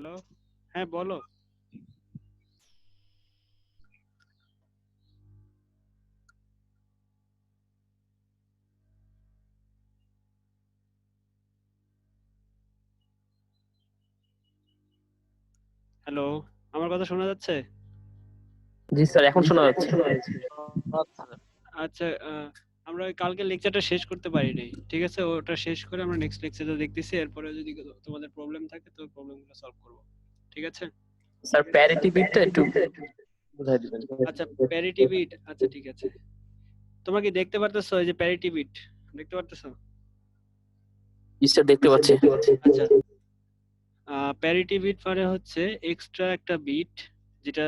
Hello. হ্যাঁ, বলো। Hello, আমার কথা শোনা যাচ্ছে? জি স্যার, এখন জি শোনা স্যার, এখন যাচ্ছে। শোনা যাচ্ছে। আচ্ছা আচ্ছা, আমরা ওই কালকে লেকচারটা শেষ করতে পারি নাই। ঠিক আছে? ওটা শেষ করে আমরা নেক্সট লেকচারটা দেখতেছি। এরপরে যদি তোমাদের প্রবলেম থাকে তো প্রবলেমগুলো সলভ করব। ঠিক আছে? স্যার প্যারিটি বিটটা একটু বুঝাই দিবেন। আচ্ছা, প্যারিটি বিট। আচ্ছা, ঠিক আছে। তোমরা কি দেখতে পারতেছো এই যে প্যারিটি বিট? দেখতে পারতেছো? জি স্যার, দেখতে জি স্যার, পাচ্ছি। দেখতে পাচ্ছি। আচ্ছা, প্যারিটি বিট মানে হচ্ছে এক্সট্রা একটা বিট যেটা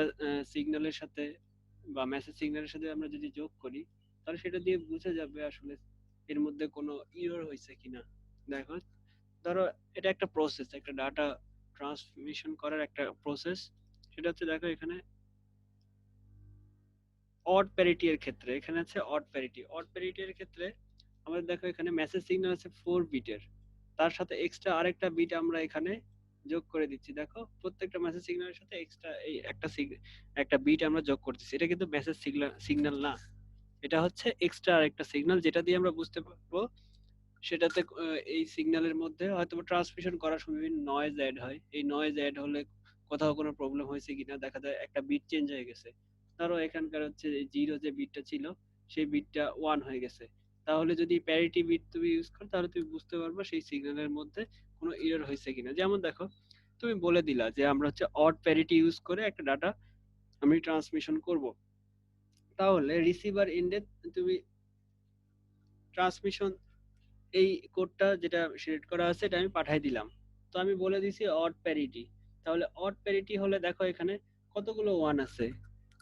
সিগন্যালের সাথে বা মেসেজ সিগন্যালের সাথে আমরা যদি যোগ করি তাহলে সেটা দিয়ে বোঝা যাবে আসলে এর মধ্যে কোনো এরর হয়েছে কিনা। দেখো, ধরো এটা একটা প্রসেস, একটা ডাটা ট্রান্সমিশন করার একটা প্রসেস। সেটা হচ্ছে, দেখো এখানে অড প্যারিটি এর ক্ষেত্রে, এখানে আছে অড প্যারিটি। অড প্যারিটি এর ক্ষেত্রে আমাদের দেখো এখানে মেসেজ সিগন্যাল আছে 4 বিটের, তার সাথে এক্সট্রা আরেকটা বিট আমরা এখানে যোগ করে দিচ্ছি। দেখো প্রত্যেকটা মেসেজ সিগন্যালের সাথে এক্সট্রা এই একটা বিট আমরা যোগ করতেছি। এটা কিন্তু মেসেজ সিগন্যাল না, এটা হচ্ছে এক্সট্রা আরেকটা সিগন্যাল, যেটা দিয়ে আমরা বুঝতে পারবো সেটাতে এই সিগন্যালের মধ্যে হয়তো ট্রান্সমিশন করার সময় বিভিন্ন নয়েজ অ্যাড হয়। এই নয়েজ অ্যাড হলে কোথাও কোনো প্রবলেম হয়েছে কিনা দেখা যায় একটা বিট চেঞ্জ হয়ে গেছে। ধরো এখানকার হচ্ছে জিরো যে বিটটা ছিল সেই বিটটা ওয়ান হয়ে গেছে। তাহলে যদি প্যারিটি বিট তুমি ইউজ করো তাহলে তুমি বুঝতে পারবে সেই সিগন্যালের মধ্যে কোনো এরর হয়েছে কিনা। যেমন দেখো, তুমি বলে দিলা যে আমরা হচ্ছে অড প্যারিটি ইউজ করে একটা ডাটা আমি ট্রান্সমিশন করব, তাহলে রিসিভার এন্ডে তুমি ট্রান্সমিশন এই কোডটা যেটা সিলেক্ট করা আছে এটা আমি পাঠিয়ে দিলাম। তো আমি বলে দিছি অড প্যারিটি। তাহলে অড প্যারিটি হলে দেখো এখানে কতগুলো ওয়ান আছে,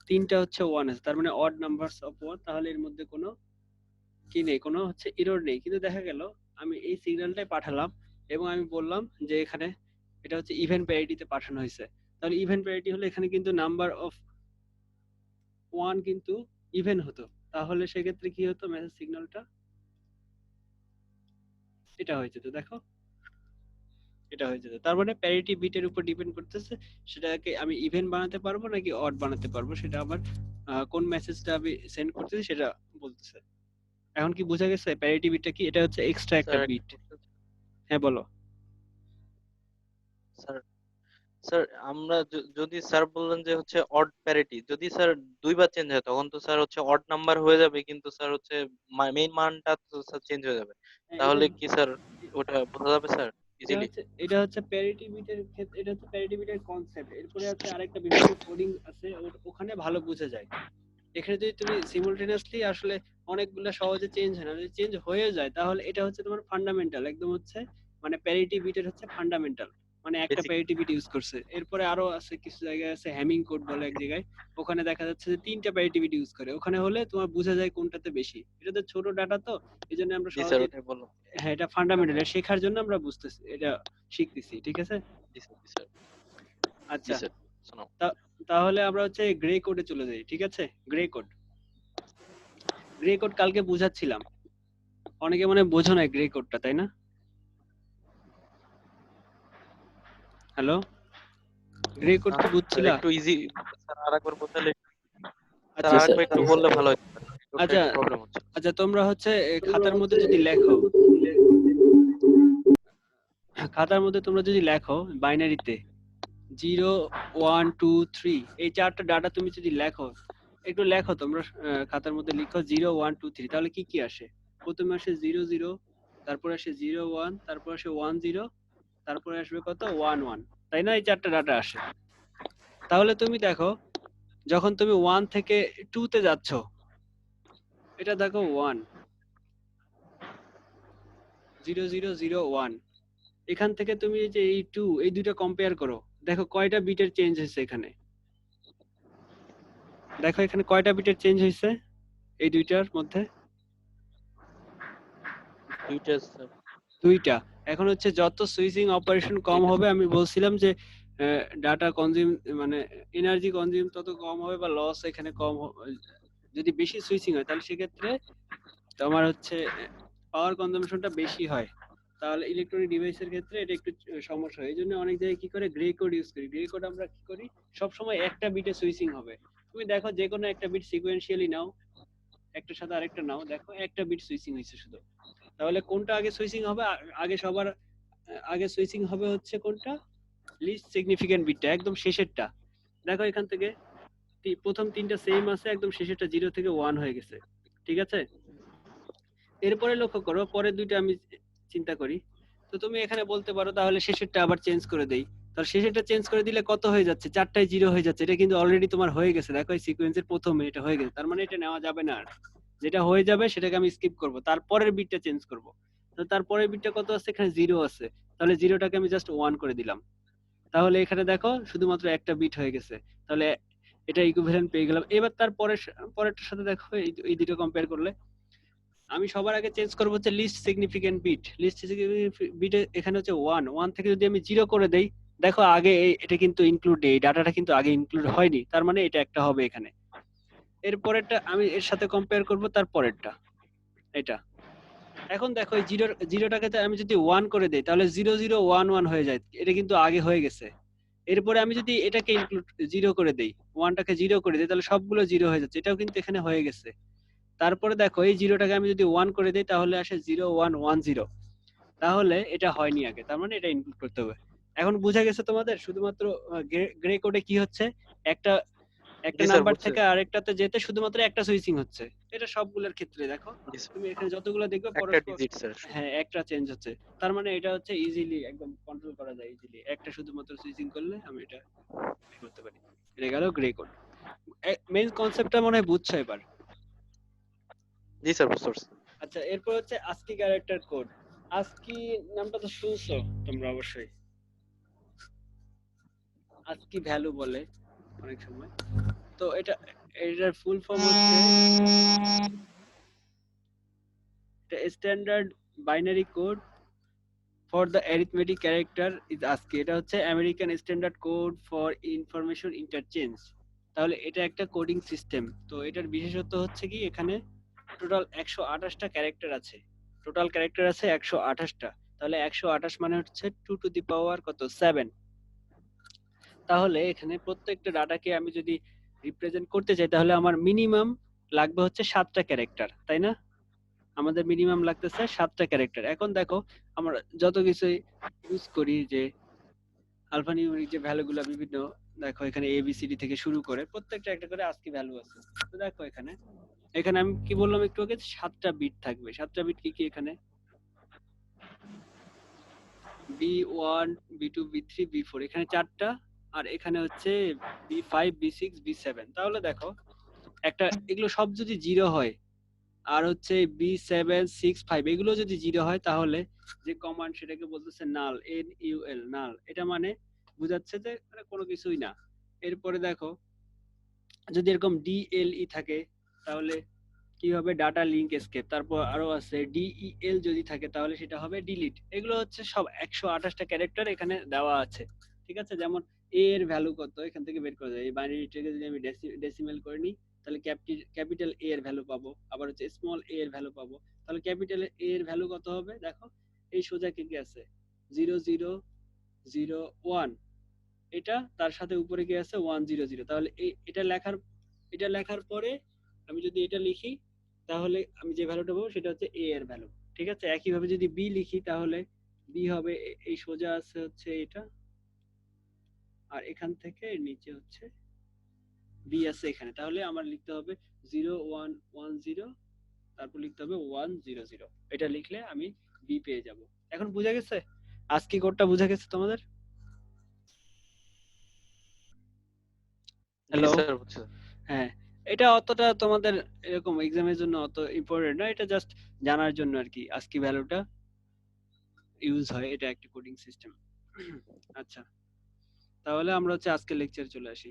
তিনটা হচ্ছে ওয়ান আছে, তার মানে অড নাম্বারস অফ ওয়ান। তাহলে এর মধ্যে কোনো কি নেই, কোনো হচ্ছে এরর নেই। কিন্তু দেখা গেল আমি এই সিগন্যালটাই পাঠালাম এবং আমি বললাম যে এখানে এটা হচ্ছে ইভেন প্যারিটিতে পাঠানো হয়েছে। তাহলে ইভেন প্যারিটি হলে এখানে কিন্তু নাম্বার অফ ওয়ান কিন্তু ইভেন হতো। তাহলে সেক্ষেত্রে কি হতো, মেসেজ সিগন্যালটা এটা হয়ে যেত। দেখো এটা হয়ে যেত। তার মানে প্যারিটি বিটের উপর ডিপেন্ড করতেছে সেটাকে আমি ইভেন বানাতে পারবো নাকি অড বানাতে পারবো, সেটা আমার কোন মেসেজটা আমি সেন্ড করতেছি সেটা বলতেছে। এখন কি বোঝা গেছে প্যারিটি বিটটা কি? এটা হচ্ছে এক্সট্রা একটা স্যার একটা বিট। কোশ্চেন হ্যাঁ, বলো। স্যার। স্যার আমরা যদি স্যার বললেন যে হচ্ছে অড প্যারিটি, যদি স্যার দুইবার চেঞ্জ হয় তখন তো স্যার হচ্ছে অড নাম্বার হয়ে যাবে, কিন্তু স্যার হচ্ছে মেইন মানটা তো স্যার চেঞ্জ হয়ে যাবে। হ্যাঁ, এটা তাহলে কি স্যার ওটা বোঝা যাবে স্যার ইজিলি? এটা হচ্ছে প্যারিটি বিটের ক্ষেত্রে, এটা হচ্ছে প্যারিটি বিটের কনসেপ্ট। এরপরে আছে আরেকটা বিভিন্ন কোডিং আছে, ওখানে ভালো বোঝা যায়। এখানে যদি তুমি সিমultaneously আসলে অনেকগুলো সহজে চেঞ্জ হয় না, যদি চেঞ্জ হয়ে যায় তাহলে এটা হচ্ছে তোমার ফান্ডামেন্টাল একদম হচ্ছে, মানে প্যারিটি বিটের হচ্ছে ফান্ডামেন্টাল, মানে একটা বেসিক। প্যারিটি বিট ইউজ করছে। এরপরে আরো আছে কিছু জায়গায় আছে হ্যামিং কোড বলে এক জায়গায়, ওখানে দেখা যাচ্ছে যে তিনটা প্যারিটি বিট ইউজ করে। ওখানে হলে তোমার বোঝা যায় কোনটাতে বেশি। এটা তো ছোট ডাটা, তো এই জন্য আমরা জি স্যার, সহজে, ওটাই বললাম। হ্যাঁ এটা ফান্ডামেন্টাল, শেখার জন্য আমরা বুঝতেছি, এটা শিখতেছি। ঠিক আছে? জি স্যার, জি স্যার, জি আচ্ছা, স্যার। শোনাও। তাহলে আমরা হচ্ছে গ্রে কোডে চলে যাই। ঠিক আছে? গ্রে কোড, গ্রে কোড কালকে বুঝাচ্ছিলাম। অনেকে মনে হয় বোঝো না গ্রে কোডটা, তাই না? হ্যালো, গ্রে কোড না কি স্যার, বুঝছিলা? একটু ইজি স্যার, আরেকবার বোঝালে, স্যার আচ্ছা, জি স্যার। আরেকবার একটু বললে ভালো হতো স্যার, নেটওয়ার্কটা আচ্ছা, একটু প্রবলেম হচ্ছে। আচ্ছা, তোমরা হচ্ছে খাতার মধ্যে যদি লেখো, খাতার মধ্যে তোমরা যদি লেখো বাইনারিতে 0 1 2 3, এই চারটা ডাটা তুমি যদি লেখো, একটু লেখো তোমরা, খাতার মধ্যে লিখো 0 1 2 3, তাহলে কি কি আসে? প্রথমে আসে 0 0, তারপর আসে 0 1, তারপর আসে 1 0, তারপরে আসবে কত 1 1, তাই না? এই চারটা ডাটা আসে। তাহলে তুমি দেখো যখন তুমি 1 থেকে 2 তে যাচ্ছ, এটা দেখো 1 0 0 0 1, এখান থেকে তুমি এই যে এই 2, এই দুইটা কম্পেয়ার করো, দেখো কয়টা বিটের চেঞ্জ হয়েছে এখানে। দেখো এখানে কয়টা বিটের চেঞ্জ হয়েছে এই দুইটার মধ্যে? দুইটা স্যার। দুইটা। এখন হচ্ছে যত সুইচিং অপারেশন কম দুইটা হবে, স্যার। আমি বলছিলাম যে ডাটা কনজিউম, মানে এনার্জি কনজিউম তত কম হবে বা লস এখানে কম যদি বেশি সুইচিং হয় তাহলে সেক্ষেত্রে তোমার হচ্ছে পাওয়ার কনজাম্পশনটা বেশি হয়। তাহলে ইলেকট্রনিক ডিভাইসের ক্ষেত্রে এটা একটু সমস্যা হয়। এই জন্য অনেক জায়গায় কি করে গ্রে কোড ইউজ করি। গ্রে কোড আমরা কি করি সবসময় একটা বিটে সুইচিং হবে। তুমি দেখো যে কোনো একটা বিট সিকোয়েন্সিয়ালি নাও, একটার সাথে আরেকটা নাও, দেখো একটা বিট সুইচিং হয়েছে শুধু। তাহলে কোনটা আগে সুইচিং হবে? আগে সবার আগে সুইচিং হবে হচ্ছে কোনটা? লিস্ট সিগনিফিকেন্ট বিটটা, একদম শেষেরটা। দেখো এখান থেকে প্রথম তিনটা সেম আছে, একদম শেষেরটা 0 থেকে 1 হয়ে গেছে। ঠিক আছে? এরপরে লক্ষ্য করো, পরের দুইটা আমি চিন্তা করি। তো তুমি এখানে বলতে পারো তাহলে শেষেরটা আবার চেঞ্জ করে দেই। তাহলে শেষেরটা চেঞ্জ করে দিলে কত হয়ে যাচ্ছে? 4টায় 0 হয়ে যাচ্ছে। এটা কিন্তু অলরেডি তোমার হয়ে গেছে। দেখো এই সিকোয়েন্সের প্রথমে এটা হয়ে গেছে। তার মানে এটা নেওয়া যাবে না আর। যেটা হয়ে যাবে সেটাকে আমি স্কিপ করব। তারপরের বিটটা চেঞ্জ করব। তো তারপরের বিটটা কত আছে? এখানে 0 আছে। তাহলে 0টাকে আমি জাস্ট 1 করে দিলাম। তাহলে এখানে দেখো শুধুমাত্র একটা বিট হয়ে গেছে। তাহলে এটা ইকুইভ্যালেন্ট পেয়ে গেলাম। এবার তার পরেরটার সাথে দেখো এই দুটো কম্পেয়ার করলে আমি সবার আগে চেঞ্জ করবো হচ্ছে least significant bit. Least significant bit এখানে হচ্ছে 1 থেকে যদি আমি 0 করে দেই, দেখো আগে এটা কিন্তু ইনক্লুড, এই ডাটাটা কিন্তু আগে ইনক্লুড হয়নি, তার মানে এটা একটা হবে এখানে। এর পরেরটা আমি এর সাথে কম্পেয়ার করব, তার পরেরটা এটা। এখন দেখো এই জিরোটাকে আমি যদি 1 করে দেই তাহলে 0011 হয়ে যায়। এটা কিন্তু আগে হয়ে গেছে। এরপরে আমি যদি এটাকে ইনক্লুড 0 করে দেই, 1টাকে 0 করে দেই, তাহলে সবগুলো 0 হয়ে যাচ্ছে। এটাও কিন্তু এখানে হয়ে গেছে। তারপরে দেখো এই 0টাকে আমি যদি 1 করে দেই তাহলে আসে 0110। তাহলে এটা হয়নি আগে, তার মানে এটা ইনক্লুড করতে হবে। এখন বোঝা গেছে তোমাদের? শুধুমাত্র গ্রে কোডে কি হচ্ছে, একটা একটা জি স্যার, নাম্বার বুঝছে। থেকে আরেকটাতে যেতে শুধুমাত্র একটা সুইচিং হচ্ছে। এটা সবগুলোর ক্ষেত্রে দেখো, জি স্যার, তুমি এখানে যতগুলো দেখবে একটা পরস্পর ডিজিট স্যার। হ্যাঁ একটা চেঞ্জ হচ্ছে। তার মানে এটা হচ্ছে ইজিলি একদম কন্ট্রোল করা যায়। ইজিলি একটা শুধুমাত্র সুইচিং করলে আমি এটা করতে পারি। এটা গেল গ্রে কোড। মেইন কনসেপ্টটা মনে হয় বুঝছো এবার? জি স্যার, বুঝতে পারছি। আচ্ছা, এরপর হচ্ছে ASCII ক্যারেক্টার কোড। ASCII নামটা তো শুনছো তোমরা অবশ্যই। ASCII ভ্যালু বলে অনেক সময়। তো এটার ফুল ফর্ম হচ্ছে standard binary code for the arithmetic character is ASCII। এটা হচ্ছে American standard code for information interchange. তাহলে এটা একটা কোডিং সিস্টেম। তো এটার বিশেষত্ব হচ্ছে কি, এখানে টোটাল 128টা ক্যারেক্টার আছে। টোটাল ক্যারেক্টার আছে 128টা। তাহলে 128 মানে হচ্ছে 2 টু দি পাওয়ার কত? 7। তাহলে এখানে প্রত্যেকটা ডাটাকে আমি যদি রিপ্রেজেন্ট করতে চাই তাহলে আমার মিনিমাম লাগবে হচ্ছে 7টা ক্যারেক্টার, তাই না? আমাদের মিনিমাম লাগতেছে 7টা ক্যারেক্টার। এখন দেখো আমরা যত কিছু ইউজ করি, যে আলফা নিউমেরিক যে ভ্যালুগুলো বিভিন্ন, দেখো এখানে এবিসিডি থেকে শুরু করে প্রত্যেকটা একটা করে ASCII ভ্যালু আছে। তো দেখো এখানে এখানে আমি কি বললাম একটু আগে, 7টা বিট থাকবে। 7টা বিট কি কি? এখানে B1 B2 B3 B4, এখানে 4টা, আর এখানে হচ্ছে B5 B6 B7। তাহলে দেখো একটা এগুলো সব যদি 0 হয়, আর হচ্ছে B765 এগুলো যদি 0 হয়, তাহলে যে কমান্ড সেটাকে বলতেছে নাল, NUL, নাল। এটা মানে বোঝাচ্ছে যে মানে কোনো কিছুই না। এরপরে দেখো যদি এরকম DLE থাকে তাহলে কি হবে? Data link escape. তারপর আরো আছে DEL যদি থাকে তাহলে সেটা হবে ডিলিট। এগুলো হচ্ছে সব 128টা ক্যারেক্টার এখানে দেওয়া আছে। ঠিক আছে? যেমন A এর ভ্যালু কত এখান থেকে বের করা যায়। এই বাইনারি ট্রিকে যদি আমি ডেসিমেল করে নিই তাহলে ক্যাপিটাল A এর ভ্যালু পাবো, আবার হচ্ছে স্মল a এর ভ্যালু পাবো। তাহলে ক্যাপিটাল A এর ভ্যালু কত হবে? দেখো এই সোজা কি কি আছে, 0001, এটা তার সাথে উপরে কি আছে 100। তাহলে এটা লেখার পরে আমি যদি এটা লিখি তাহলে আমি যে ভ্যালুটা পাবো সেটা হচ্ছে A এর ভ্যালু। ঠিক আছে? একইভাবে যদি B লিখি তাহলে B হবে এই সোজা আছে হচ্ছে এটা, আর এখান থেকে নিচে হচ্ছে B আছে এখানে। তাহলে আমার লিখতে হবে 0110, তারপর লিখতে হবে 100। এটা লিখলে আমি B পেয়ে যাব। এখন বুঝা গেছে? ASCII কোডটা বুঝা গেছে তোমাদের? জি হ্যালো? স্যার, বুঝছে। হ্যাঁ, এটা অতটা তোমাদের এরকম এক্সামের জন্য অত ইম্পর্টেন্ট না। এটা জাস্ট জানার জন্য আর কি ASCII ভ্যালুটা ইউজ হয়। এটা একটা কোডিং সিস্টেম। আচ্ছা, তাহলে আমরা হচ্ছে আজকে লেকচার চলে আসি।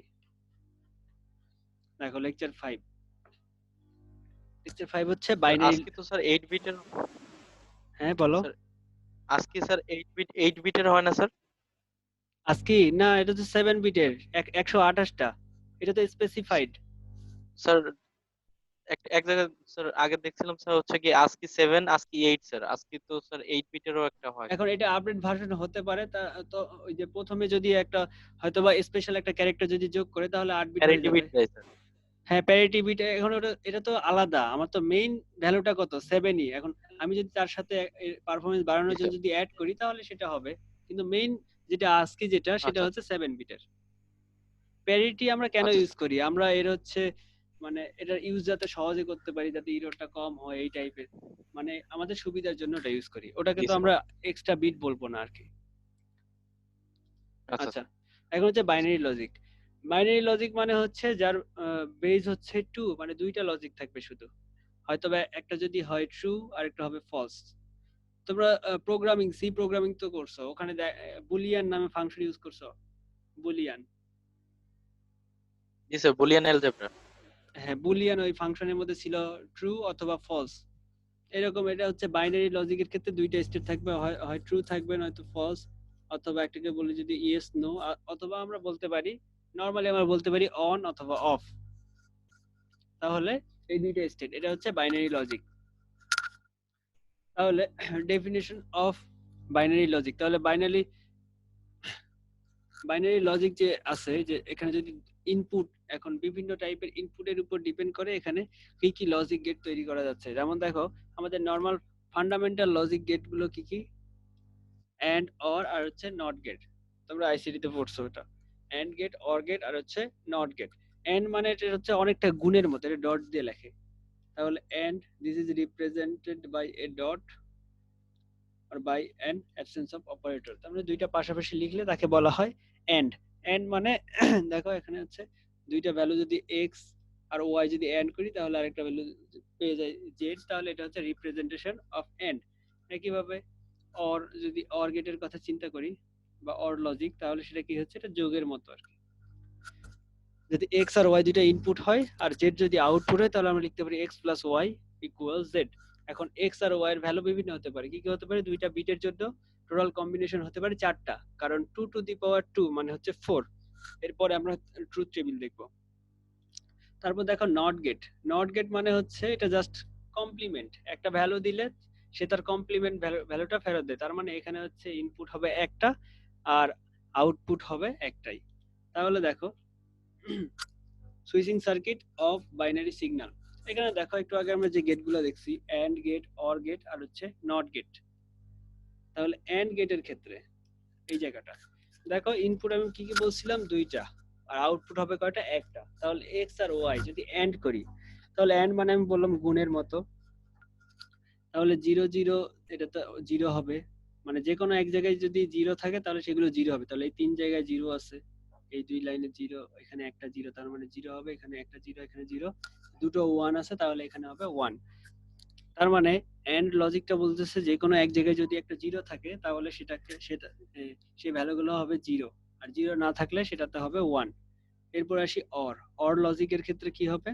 দেখো লেকচার 5। লেকচার 5 হচ্ছে স্যার বাইনারি। আজকে তো স্যার 8 বিটের। হ্যাঁ বলো। স্যার আজকে স্যার 8 বিটের হয় না স্যার? ASCII না, এটা তো 7 বিটের, 128টা। এটা তো স্পেসিফাইড। স্যার এক জায়গায় স্যার আগে দেখছিলাম স্যার হচ্ছে কি ASCII 7 ASCII 8 স্যার ASCII তো স্যার 8 বিটেরও একটা হয় এখন এটা আপডেট ভার্সন হতে পারে, তা তো ওই যে প্রথমে যদি একটা হয়তোবা স্পেশাল একটা ক্যারেক্টার যদি যোগ করে তাহলে 8 বিট হয়ে প্যারিটি যাবে। বিট দেয় স্যার। হ্যাঁ, প্যারিটি বিট এখন এটা তো আলাদা। আমার তো মেইন ভ্যালুটা কত 7 ই। এখন আমি যদি তার সাথে পারফরম্যান্স জি বাড়ানোর জন্য স্যার। যদি অ্যাড করি তাহলে সেটা হবে। কিন্তু মেইন যেটা আজকে যেটা সেটা আচ্ছা হচ্ছে 7 বিটের। প্যারিটি আমরা কেন আচ্ছা ইউজ স্যার। করি? আমরা এর হচ্ছে মানে এটার ইউজ যাতে সহজে করতে পারি, যাতে এররটা কম হয় এই টাইপের। মানে আমাদের সুবিধার জন্য ওটা ইউজ করি। ওটাকে জি তো স্যার। আমরা এক্সট্রা বিট বলবো না আরকি। আচ্ছা আচ্ছা। স্যার। এখন হচ্ছে বাইনারি লজিক। বাইনারি লজিক মানে হচ্ছে যার বেস হচ্ছে 2, মানে ২ টা লজিক থাকবে শুধু। হয়তোবা একটা যদি হয় ট্রু আর একটা হবে ফলস। তোমরা প্রোগ্রামিং, সি প্রোগ্রামিং তো করছো। ওখানে বুলিয়ান নামে ফাংশন ইউজ করছো। বুলিয়ান। জি স্যার, বুলিয়ান অ্যালজেব্রা। হ্যাঁ, বুলিয়ান ওই ফাংশনের মধ্যে ছিল ট্রু অথবা ফলস। এরকম এটা হচ্ছে বাইনারি লজিকের ক্ষেত্রে ২ টা স্টেট থাকবে, হয় হয় ট্রু থাকবে নয়তো ফলস, অথবা একটাকে বলি যদি ইয়েস নো, অথবা আমরা বলতে পারি নরমালি আমরা বলতে পারি অন অথবা অফ। তাহলে এই ২ টা স্টেট, এটা হচ্ছে বাইনারি লজিক। তাহলে ডেফিনিশন অফ বাইনারি লজিক, তাহলে বাইনারি লজিক যে আছে, যে এখানে যদি ইনপুট, এখন বিভিন্ন টাইপের ইনপুটের উপর ডিপেন্ড করে এখানে কি কি লজিক গেট তৈরি করা যাচ্ছে। যেমন দেখো আমাদের নরমাল ফান্ডামেন্টাল লজিক গেট গুলো কি কি, এন্ড, অর আর হচ্ছে নট গেট। তোমরা আইসিটি তে পড়ছো এটা, এন্ড গেট, অর গেট আর হচ্ছে নট গেট। এন্ড মানে এটা হচ্ছে অনেকটা গুণের মতো, এটা ডট দিয়ে লেখে। তাহলে and this is represented by a dot or by an absence of operator। তার মানে দুইটা পাশাপাশি লিখলে তাকে বলা হয় এন্ড। এন্ড মানে দেখো এখানে হচ্ছে দুইটা ভ্যালু যদি x আর y যদি এন্ড করি তাহলে আরেকটা ভ্যালু পেয়ে যায় z, তাহলে এটা হচ্ছে রিপ্রেজেন্টেশন অফ এন্ড। একইভাবে অর, যদি অর গেটের কথা চিন্তা করি বা অর লজিক, তাহলে সেটা কি হচ্ছে, এটা যোগের মতো আর কি। যদি x আর y দুইটা ইনপুট হয় আর z যদি আউটপুট হয় তাহলে আমরা লিখতে পারি x plus y equal z। এখন x আর y এর ভ্যালু বিভিন্ন হতে পারে। কি কি হতে পারে? দুইটা বিটের জন্য টোটাল কম্বিনেশন হতে পারে 4টা, কারণ 2 টু দি পাওয়ার 2 মানে হচ্ছে 4। এরপরে আমরা ট্রুথ টেবিল দেখব। তারপর দেখো নট গেট। নট গেট মানে হচ্ছে এটা জাস্ট কমপ্লিমেন্ট, একটা ভ্যালু দিলে সে তার কমপ্লিমেন্ট ভ্যালুটা ফেরত দেয়। তার মানে এখানে হচ্ছে ইনপুট হবে একটা আর আউটপুট হবে একটাই। তাহলে দেখো switching circuit of binary signal. এখানে দেখো একটু আগে আমরা যে গেটগুলো দেখছি, এন্ড গেট, অর গেট আর হচ্ছে নট গেট। তাহলে এন্ড গেটের ক্ষেত্রে এই জায়গাটা দেখো, ইনপুট আমি কি কি বলছিলাম, দুইটা, আর আউটপুট হবে কয়টা, একটা। তাহলে এক্স আর ওয়াই যদি এন্ড করি, তাহলে এন্ড মানে আমি বললাম গুণের মতো। তাহলে 0 0 এটা তো 0 হবে, মানে যে কোনো এক জায়গায় যদি 0 থাকে তাহলে সেগুলো 0 হবে। তাহলে এই 3 জায়গায় 0 আছে, এই 2 লাইনে 0, এখানে একটা 0, তার মানে 0 হবে, এখানে একটা 0, এখানে 0, দুটো 1 আছে, তাহলে এখানে হবে 1। তার মানে এন্ড লজিকটা বলতেছে যে কোনো এক জায়গায় যদি একটা 0 থাকে তাহলে সেই ভ্যালুগুলো হবে 0, আর 0 না থাকলে সেটাতে হবে 1। এরপর আসি অর। অর লজিকের ক্ষেত্রে কি হবে,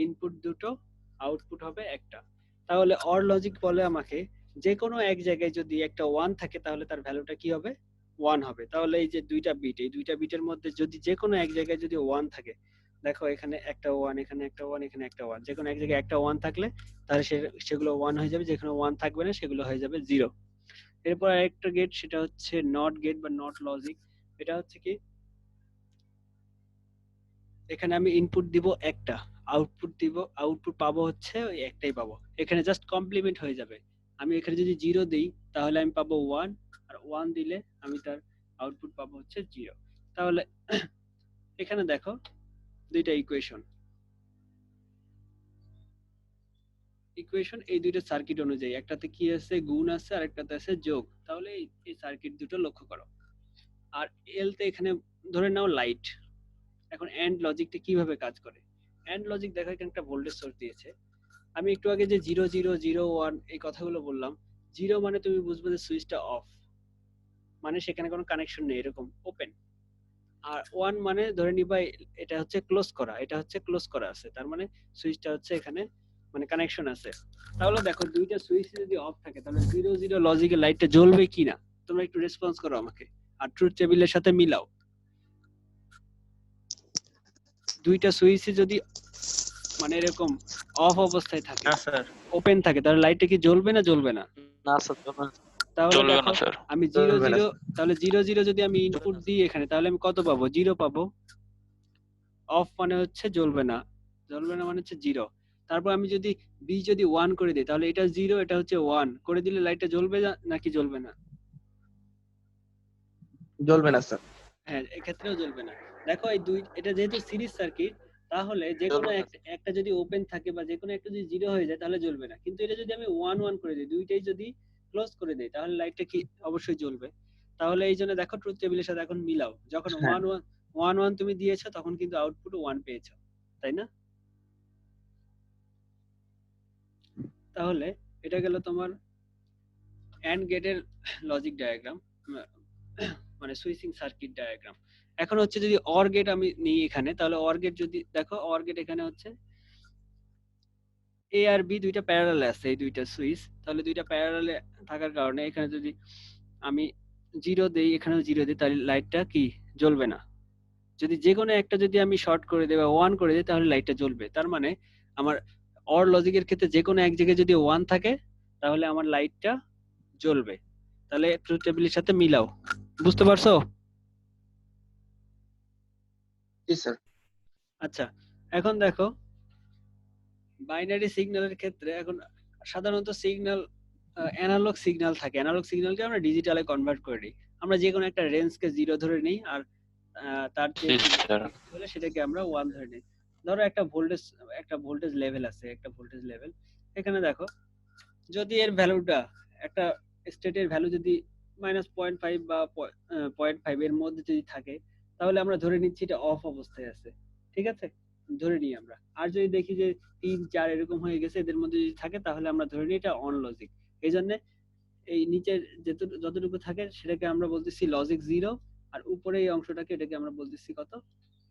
ইনপুট দুটো, আউটপুট হবে একটা। তাহলে অর লজিক বলে আমাকে যে কোনো এক জায়গায় যদি একটা 1 থাকে তাহলে তার ভ্যালুটা কি হবে, 1 হবে। তাহলে এই যে দুইটা বিট, এই দুইটা বিটের মধ্যে যদি যে কোনো এক জায়গায় যদি 1 থাকে, দেখো এখানে একটা 1, এখানে একটা 1, এখানে একটা 1, যে কোনো এক জায়গায় একটা 1 থাকলে তাহলে সেগুলো 1 হয়ে যাবে, যেখানে 1 থাকবে না সেগুলো হয়ে যাবে 0। এরপর আরেকটা গেট, সেটা হচ্ছে নট গেট বা নট লজিক। এটা হচ্ছে কি, এখানে আমি ইনপুট দিব একটা, আউটপুট পাবো হচ্ছে ওই একটাই পাবো। এখানে জাস্ট কমপ্লিমেন্ট হয়ে যাবে। আমি এখানে যদি 0 দিই তাহলে আমি পাবো 1, আর 1 দিলে আমি তার আউটপুট পাবো হচ্ছে 0। তাহলে এখানে দেখো দুইটা ইকুয়েশন এই দুইটা সার্কিট অনুযায়ী, একটাতে কি আছে, গুণ আছে, আর একটাতে আছে যোগ। তাহলে এই সার্কিট দুটো লক্ষ্য করো। আর এল তে এখানে ধরে নাও লাইট। এখন এন্ড লজিকটা কিভাবে কাজ করে? এন্ড লজিক দেখো, এখানে একটা ভোল্টেজ সোর্স দিয়েছে। আমি একটু আগে যে 0 0 0 1 এই কথাগুলো বললাম, 0 মানে তুমি বুঝবে যে সুইচটা অফ, মানে সেখানে কোনো কানেকশন নেই, এরকম ওপেন। আর 1 মানে ধরে নিবা এটা হচ্ছে ক্লোজ করা, এটা হচ্ছে ক্লোজ করা আছে, তার মানে সুইচটা হচ্ছে এখানে মানে কানেকশন আছে। তাহলে দেখো দুইটা সুইচ যদি অফ থাকে তাহলে 0 0 লজিকের লাইটটা জ্বলবে কিনা, তোমরা একটু রেসপন্স করো আমাকে, আর ট্রুথ টেবিলের সাথে মিলাও। দুইটা সুইচে যদি মানে এরকম অফ অবস্থায় থাকে, না স্যার, ওপেন থাকে, তাহলে লাইটটা কি জ্বলবে না জ্বলবে না? না স্যার চলবে না। তাহলে চলবে দেখো না স্যার। আমি জিরো চলবে না জিরো, স্যার। তাহলে জিরো জিরো যদি আমি চলবে ইনপুট না দিই এখানে, তাহলে আমি কত পাবো? জিরো পাবো। অফ মানে হচ্ছে জ্বলবে না, জ্বলবে না মানে হচ্ছে জিরো। তারপর আমি যদি বি যদি ওয়ান করে দিই, তাহলে এটা জিরো, এটা হচ্ছে ওয়ান করে দিলে লাইটটা জ্বলবে নাকি জ্বলবে না? জ্বলবে না স্যার। হ্যাঁ, এক্ষেত্রেও জ্বলবে না। দেখো এই দুই, এটা যেহেতু সিরিজ সার্কিট, তাহলে যে কোনো চলবে না স্যার। একটা যদি ওপেন থাকে বা যে কোনো একটা যদি জিরো হয়ে যায় তাহলে জ্বলবে না। কিন্তু এটা যদি আমি ওয়ান ওয়ান করে দিই, দুইটাই যদি ক্লোজ করে দিই, তাহলে লাইটটা কি অবশ্যই জ্বলবে। তাহলে এই জন্য দেখো ট্রুথ টেবিলের সাথে এখন মিলাও, যখন হ্যাঁ। ওয়ান ওয়ান ওয়ান ওয়ান তুমি দিয়েছো তখন কিন্তু আউটপুট ওয়ান পেয়েছো, তাই না? তাহলে এটা গেল তোমার অ্যান্ড গেটের লজিক ডায়াগ্রাম, মানে সুইচিং সার্কিট ডায়াগ্রাম। এখন হচ্ছে যদি অর গেট আমি নিই এখানে, তাহলে অর গেট যদি দেখো, অর গেট এখানে হচ্ছে এ আর বি দুইটা প্যারালাল আছে, এই দুইটা সুইচ, তাহলে দুইটা প্যারালালে থাকার কারণে এখানে যদি আমি জিরো দেই, এখানেও জিরো দিই, তাহলে লাইটটা কি জ্বলবে না। যদি যে কোনো একটা যদি আমি শর্ট করে দিই বা ওয়ান করে দিই, তাহলে লাইটটা জ্বলবে। তার মানে আমার অর লজিকের ক্ষেত্রে যে কোনো এক জায়গায় যদি ওয়ান থাকে, তাহলে আমার লাইটটা জ্বলবে। তাহলে ট্রুথ টেবিলের সাথে মিলাও, বুঝতে পারছো? জি স্যার। আচ্ছা, এখন দেখো বাইনারি সিগন্যালের ক্ষেত্রে এখন সাধারণত সিগন্যাল অ্যানালগ সিগন্যাল থাকে, অ্যানালগ সিগন্যালকে আমরা ডিজিটালে কনভার্ট করে দিই। আমরা যে কোনো একটা রেঞ্জকে জিরো ধরে নিই, আর তার জি চেয়ে স্যার। বেশি হলে সেটাকে আমরা ওয়ান ধরে নিই। ধরো একটা ভোল্টেজ লেভেল আছে, একটা ভোল্টেজ লেভেল। এখানে দেখো যদি এর ভ্যালুটা একটা স্টেটের ভ্যালু যদি -0.5 বা 0.5 এর মধ্যে যদি থাকে, তাহলে আমরা ধরে নিচ্ছি এটা অফ অবস্থায় আছে, ঠিক আছে? ধরে নিই আমরা। আর যদি দেখি যে 3 4 এরকম হয়ে গেছে, এদের মধ্যে যদি থাকে, তাহলে আমরা ধরে নিই এটা অন লজিক। এই জন্য এই নিচের যতটুকু থাকে সেটাকে আমরা বলতেছি লজিক জিরো, আর উপরে এই অংশটাকে, এটাকে আমরা বলতেছি কত?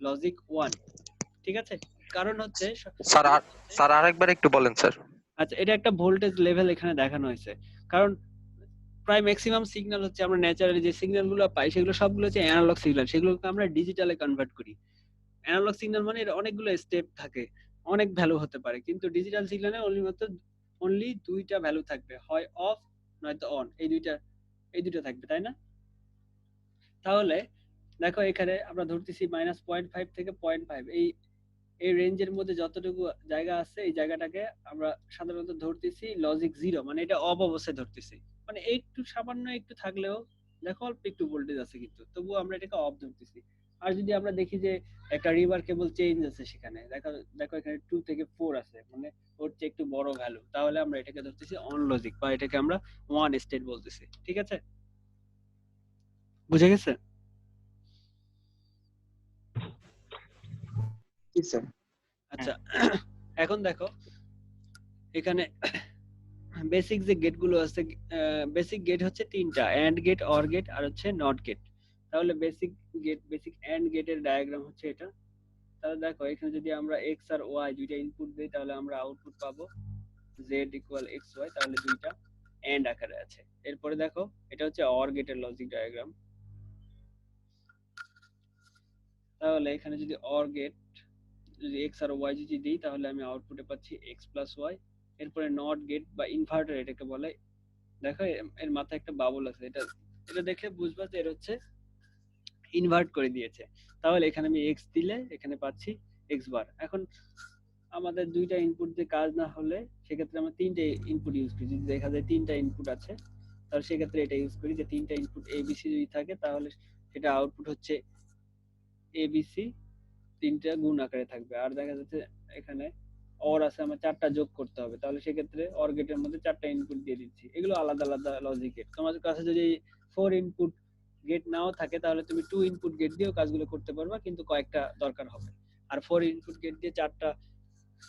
লজিক ওয়ান, ঠিক আছে? কারণ হচ্ছে স্যার আরেকবার একটু বলেন স্যার। আচ্ছা, এটা একটা ভোল্টেজ লেভেল এখানে দেখানো হয়েছে, কারণ প্রায় ম্যাক্সিমাম সিগন্যাল হচ্ছে আমরা ন্যাচারালি যে সিগন্যাল গুলো পাই, সেগুলো সবগুলো হচ্ছে অ্যানালগ সিগন্যাল, সেগুলোকে আমরা ডিজিটালে কনভার্ট করি। অ্যানালগ সিগন্যাল মানে এর অনেকগুলো স্টেপ থাকে, অনেক ভ্যালু হতে পারে, কিন্তু ডিজিটাল সিগন্যালে অনলি দুইটা ভ্যালু থাকবে, হয় অফ নয়তো অন, এই দুইটা থাকবে, তাই না? তাহলে দেখো এখানে আমরা ধরতেছি -0.5 থেকে 0.5, এই এই রেঞ্জের মধ্যে যতটুকু জায়গা আছে, এই জায়গাটাকে আমরা সাধারণত ধরতেছি লজিক জিরো, মানে এটা অফ অবস্থায় ধরতেছি। মানে একটু সামান্য একটু থাকলেও, দেখো অল্প একটু ভোল্টেজ আছে কিন্তু তবুও আমরা এটাকে অফ ধরতেছি। আর যদি আমরা দেখি যে একটা রিমার্কেবল চেঞ্জ আছে সেখানে, দেখো দেখো এখানে 2 থেকে 4 আছে, মানে ওর চেয়ে একটু বড় ভ্যালু, তাহলে আমরা এটাকে ধরতেছি অন লজিক, বা এটাকে আমরা ওয়ান স্টেট বলতেছি, ঠিক আছে? বুঝে গেছে? জি স্যার। আচ্ছা, এখন দেখো এখানে বেসিক যে গেট গুলো আছে, বেসিক গেট হচ্ছে তিনটা, এন্ড গেট, অর গেট, আর হচ্ছে নট গেট। তাহলে বেসিক এন্ড গেটের ডায়াগ্রাম হচ্ছে এটা। তাহলে দেখো এখানে যদি আমরা এক্স আর ওয়াই দুইটা ইনপুট দিই, তাহলে আমরা আউটপুট পাবো জেড ইকুয়াল এক্স ওয়াই, তাহলে দুইটা এন্ড আকারে আছে। এরপরে দেখো এটা হচ্ছে অর গেটের লজিক ডায়াগ্রাম। তাহলে এখানে যদি অর গেট যদি এক্স আর ওয়াই যদি দিই, তাহলে আমি আউটপুটে পাচ্ছি এক্স প্লাস ওয়াই। এরপরে নট গেট বা ইনভার্টার এটাকে বলে। দেখো এর মাথায় একটা বাবল আছে, এটা এটা দেখে বুঝবা যে এর হচ্ছে ইনভার্ট করে দিয়েছে। তাহলে এখানে আমি এক্স দিলে এখানে পাচ্ছি এক্স বার। এখন আমাদের দুইটা ইনপুট দিয়ে কাজ না হলে সেক্ষেত্রে আমরা তিনটে ইনপুট ইউজ করি। যদি দেখা যায় তিনটা ইনপুট আছে, তাহলে সেক্ষেত্রে এটা ইউজ করি যে তিনটা ইনপুট এবিসি যদি থাকে, তাহলে সেটা আউটপুট হচ্ছে এবিসি, তিনটা গুণ আকারে থাকবে। আর দেখা যাচ্ছে এখানে অর আছে, আমার চারটা যোগ করতে হবে, তাহলে সেক্ষেত্রে অর গেটের মধ্যে চারটা ইনপুট দিয়ে দিচ্ছি। এগুলো আলাদা আলাদা লজিকের। তোমাদের কাছে যদি 4 ইনপুট গেট নাও থাকে, তাহলে তুমি 2 ইনপুট গেট দিয়েও কাজগুলো করতে পারবা, কিন্তু কয়েকটা দরকার হবে। আর 4 ইনপুট গেট দিয়ে চারটা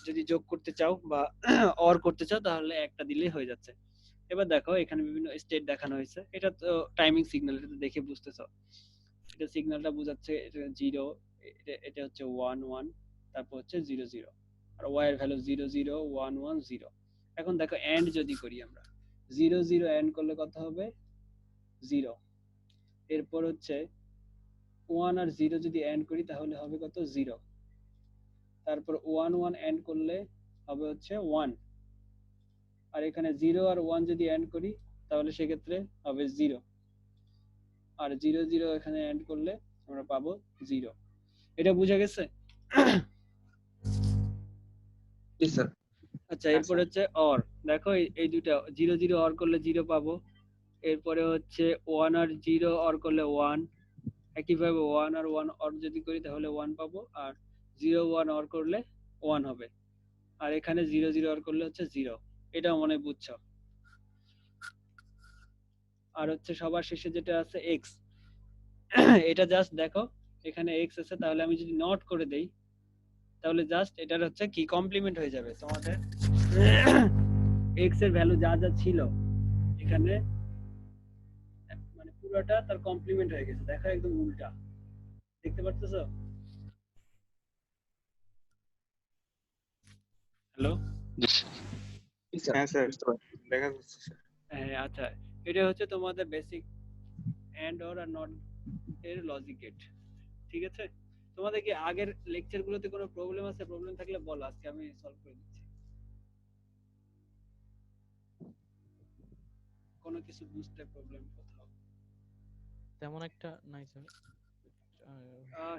যদি যোগ করতে চাও বা অর করতে চাও, তাহলে একটা দিলেই হয়ে যাচ্ছে। এবার দেখো এখানে বিভিন্ন স্টেট দেখানো হয়েছে, এটা তো টাইমিং সিগন্যাল, এটা দেখে বুঝতেছো। এটা সিগন্যালটা বোঝাচ্ছে এটা জিরো, এটা হচ্ছে ওয়ান ওয়ান, তারপর হচ্ছে জিরো জিরো, আর ওয়াই এর value zero zero one one zero. এখন দেখো এন্ড যদি করি আমরা, জিরো জিরো এন্ড করলে কত হবে? জিরো। এরপর হচ্ছে ওয়ান আর জিরো যদি এন্ড করি, তাহলে হবে কত? জিরো। তারপর 1 1 এন্ড করলে হবে হচ্ছে 1, আর এখানে 0 আর 1 যদি এন্ড করি তাহলে সেক্ষেত্রে হবে 0, আর 0 0 এখানে এন্ড করলে আমরা পাবো 0। এটা বোঝা গেছে? জি স্যার। আচ্ছা, এরপর হচ্ছে অর। দেখো এই দুইটা 0 0 অর করলে 0 পাবো, এরপরে হচ্ছে 1 আর 0 অর করলে 1, একইভাবে 1 আর 1 অর যদি করি তাহলে 1 পাবো, আর 0 1 অর করলে 1 হবে, আর এখানে 0 0 অর করলে হচ্ছে 0। এটা মনে হয় বুঝছো। আর হচ্ছে সবার শেষে যেটা আছে x, এটা জাস্ট দেখো এখানে x আছে, তাহলে আমি যদি নট করে দেই তাহলে জাস্ট এটার হচ্ছে কি কমপ্লিমেন্ট হয়ে যাবে তোমাদের x এর ভ্যালু যা যা ছিল এখানে, মানে পুরোটা তার কমপ্লিমেন্ট হয়ে গেছে। দেখো একদম উল্টা, দেখতে পাচ্ছো? হ্যালো? হ্যাঁ স্যার, দেখা যাচ্ছে স্যার। হ্যাঁ, আচ্ছা, এটা হচ্ছে তোমাদের বেসিক এন্ড অর আর নট এর লজিক গেট। ঠিক আছে? তোমাদের কি আগের লেকচার গুলোতে কোনো প্রবলেম আছে? প্রবলেম থাকলে বলো, আজকে আমি সলভ করে দিচ্ছি। কোনো কিছু বুঝতে প্রবলেম কোথাও? তেমন একটা নাই স্যার। আহ,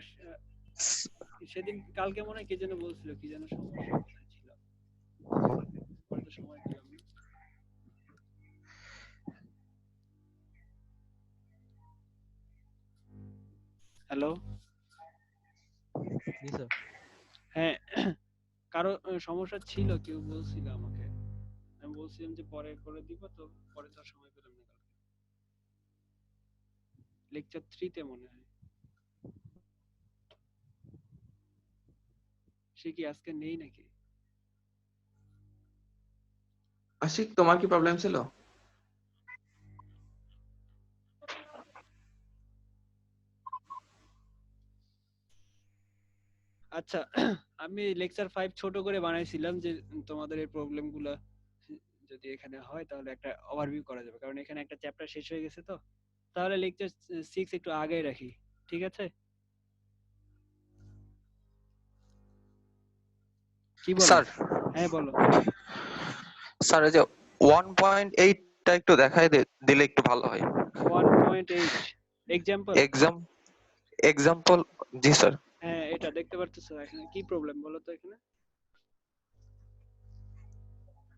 সেদিন কালকে মনে হয় কে যেন বলছিল কি যেন সমস্যা কোথায় ছিল, পরে তো সময় পেলাম না। হ্যালো? জি স্যার। হ্যাঁ, কারো সমস্যা ছিল, কেউ বলছিল আমাকে, আমি বলছিলাম যে পরে করে দিব, তো পরে তো আর সময় পেলাম না কালকে। লেকচার 3 তে মনে হয়। সে কি আজকে নেই নাকি? আশিক, তোমার কি প্রবলেম ছিল? আচ্ছা, আমি লেকচার 5 ছোট করে বানাইছিলাম যে তোমাদের এই প্রবলেমগুলো যদি এখানে হয় তাহলে একটা ওভারভিউ করা যাবে, কারণ এখানে একটা চ্যাপ্টার শেষ হয়ে গেছে। তো তাহলে লেকচার 6 একটু আগে রাখি, ঠিক আছে? কি বলো? স্যার হ্যাঁ বলো। স্যার এই যে 1.8 টা একটু দেখাই দিলে একটু ভালো হয়। 1.8 এক্সাম্পল। এক্সাম্পল। জি স্যার। হ্যাঁ, এটা দেখতে পারতেছো? এখানে কি প্রবলেম বলো তো? এখানে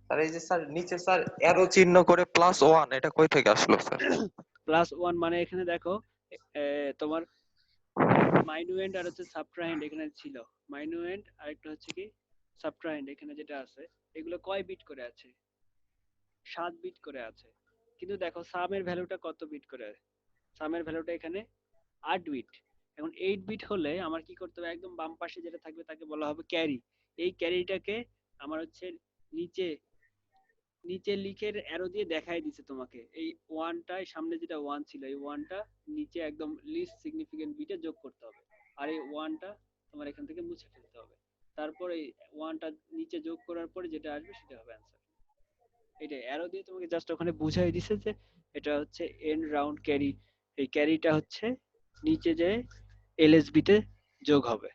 স্যার এই যে স্যার নিচে স্যার অ্যারো চিহ্ন করে +1, এটা কই থেকে আসলো স্যার? +1 মানে এখানে দেখো তোমার মাইনুয়েন্ড আর হচ্ছে সাবট্রাহেন্ড এখানে ছিল। মাইনুয়েন্ড আর একটা হচ্ছে কি সাবট্রাহেন্ড, এখানে যেটা আছে এগুলো কয় বিট করে আছে? 7 বিট করে আছে। কিন্তু দেখো সামের ভ্যালুটা কত বিট করে? সামের ভ্যালুটা এখানে 8 বিট। এখন 8 বিট হলে আমার কি করতে হবে? একদম বাম পাশে যেটা থাকবে তাকে বলা হবে ক্যারি। এই ক্যারিটাকে আমার হচ্ছে নিচে নিচে লিখে অ্যারো দিয়ে দেখাই দিছে তোমাকে। এই ওয়ানটায় সামনে যেটা 1 ছিল এই ওয়ানটা নিচে একদম লিস্ট সিগনিফিকেন্ট বিটে যোগ করতে হবে, আর এই ওয়ানটা তোমার এখান থেকে মুছে ফেলতে হবে। তারপর এই ওয়ানটা নিচে যোগ করার পরে যেটা আসবে সেটা হবে অ্যান্সার। এটা অ্যারো দিয়ে তোমাকে জাস্ট ওখানে বুঝাই দিছে যে এটা হচ্ছে এন্ড রাউন্ড ক্যারি। এই ক্যারিটা হচ্ছে নিচে যে এলএসবি তে যোগ হবে।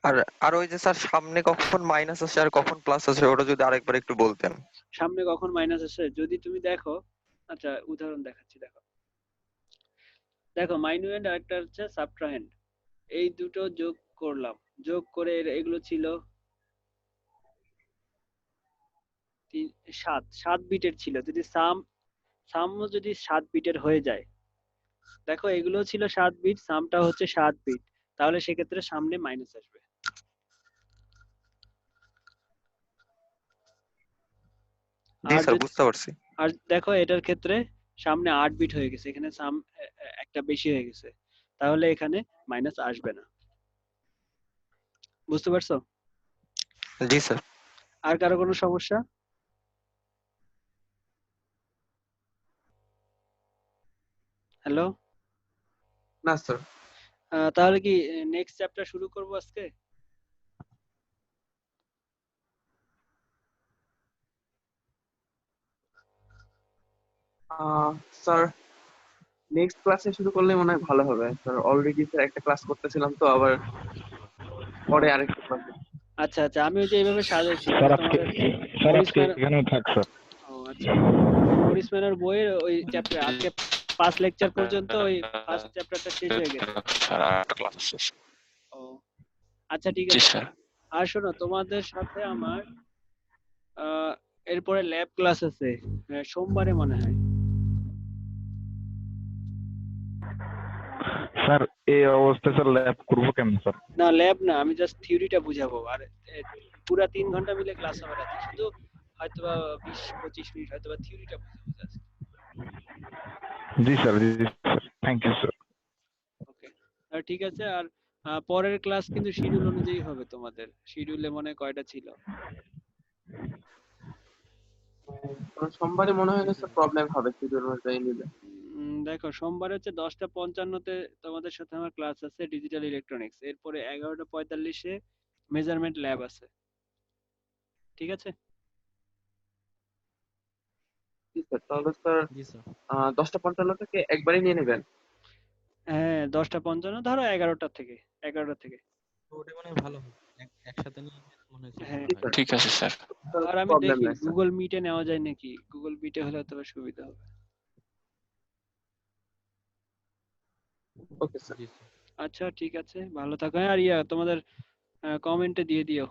আর আর ওই যে স্যার সামনে কখন মাইনাস আছে আর কখন প্লাস আছে ওটা যদি আরেকবার একটু বলতেন। সামনে কখন মাইনাস আসে যদি তুমি দেখো, আচ্ছা উদাহরণ দেখাচ্ছি। দেখো দেখো মাইনুয়েন্ড আর একটা হচ্ছে সাবট্রাহেন্ড, এই দুটো যোগ করলাম, যোগ করে এগুলো ছিল 7 বিটের ছিল। যদি সামও যদি 7 বিটের হয়ে যায়, দেখো এগুলো ছিল 7 বিট, সামটা হচ্ছে 7 বিট, তাহলে সেক্ষেত্রে সামনে মাইনাস আসবে। জি আর স্যার বুঝতে পারছি। আর দেখো এটার ক্ষেত্রে সামনে 8 বিট হয়ে গেছে, এখানে সাম একটা বেশি হয়ে গেছে, তাহলে এখানে মাইনাস আসবে না। বুঝতে পারছো? জি স্যার। আর কারো কোনো সমস্যা? হ্যালো? না স্যার। তাহলে কি নেক্সট চ্যাপ্টার শুরু করব আজকে? স্যার নেক্সট ক্লাসে শুরু করলে মনে হয় ভালো হবে স্যার। অলরেডি স্যার একটা ক্লাস করতেছিলাম তো আবার পরে আরেকটা ক্লাস। আচ্ছা আচ্ছা, আমি ওই যে এইভাবে সাজাইছি স্যার মানে আজকে তোমাদের স্যার মরিস আজকে ম্যান। এখানেও থাক স্যার। ও আচ্ছা, মরিস ম্যানের বইয়ের ওই চ্যাপ্টার আজকে 5 লেকচার পর্যন্ত ওই ফার্স্ট চ্যাপ্টারটা শেষ হয়ে গেছে। স্যার আরেকটা ক্লাস আছে। ও আচ্ছা ঠিক জি আছে। স্যার। আর শোনো, তোমাদের সাথে আমার এরপরে ল্যাব ক্লাস আছে সোমবারে মনে হয়। স্যার এই অবস্থায় স্যার ল্যাব করবো কেমন স্যার? না ল্যাব না, আমি জাস্ট থিওরিটা বুঝাবো। আর পুরা 3 ঘন্টা মিলে ক্লাস হবে রাতে, শুধু হয়তোবা 20-25 মিনিট হয়তোবা থিওরিটা বুঝাবো জাস্ট। জি স্যার, জি sir, thank you sir. Okay, ঠিক আছে। আর পরের ক্লাস কিন্তু শিডিউল অনুযায়ী হবে তোমাদের। শিডিউলে মনে হয় কয়টা ছিল? সোমবারে মনে হয় না স্যার প্রবলেম হবে শিডিউল অনুযায়ী নিলে। দেখো, সোমবার হচ্ছে 10:55-তে তোমাদের সাথে আমার ক্লাস আছে ডিজিটাল ইলেকট্রনিক্স। এরপরে 11:45-এ মেজারমেন্ট ল্যাব আছে। ঠিক আছে? জি স্যার, তাহলে স্যার জি স্যার। 10:55 থেকে একবারে নিয়ে নেবেন। হ্যাঁ 10:55 ধরো 11টা থেকে 11টা থেকে। তো ওটা মানে ভালো হবে, একসাথে নিয়ে নিলে মনে হয় হ্যাঁ ভালো হয়। ঠিক আছে স্যার। আর আমি প্রবলেম দেখি নাই স্যার। গুগল মিটে নেওয়া যায় নাকি। গুগল মিটে হলে তবে সুবিধা হবে। Okay sir. জি স্যার। আচ্ছা ঠিক আছে, ভালো থাকো। হ্যাঁ, আর তোমাদের কমেন্টে দিয়ে দিও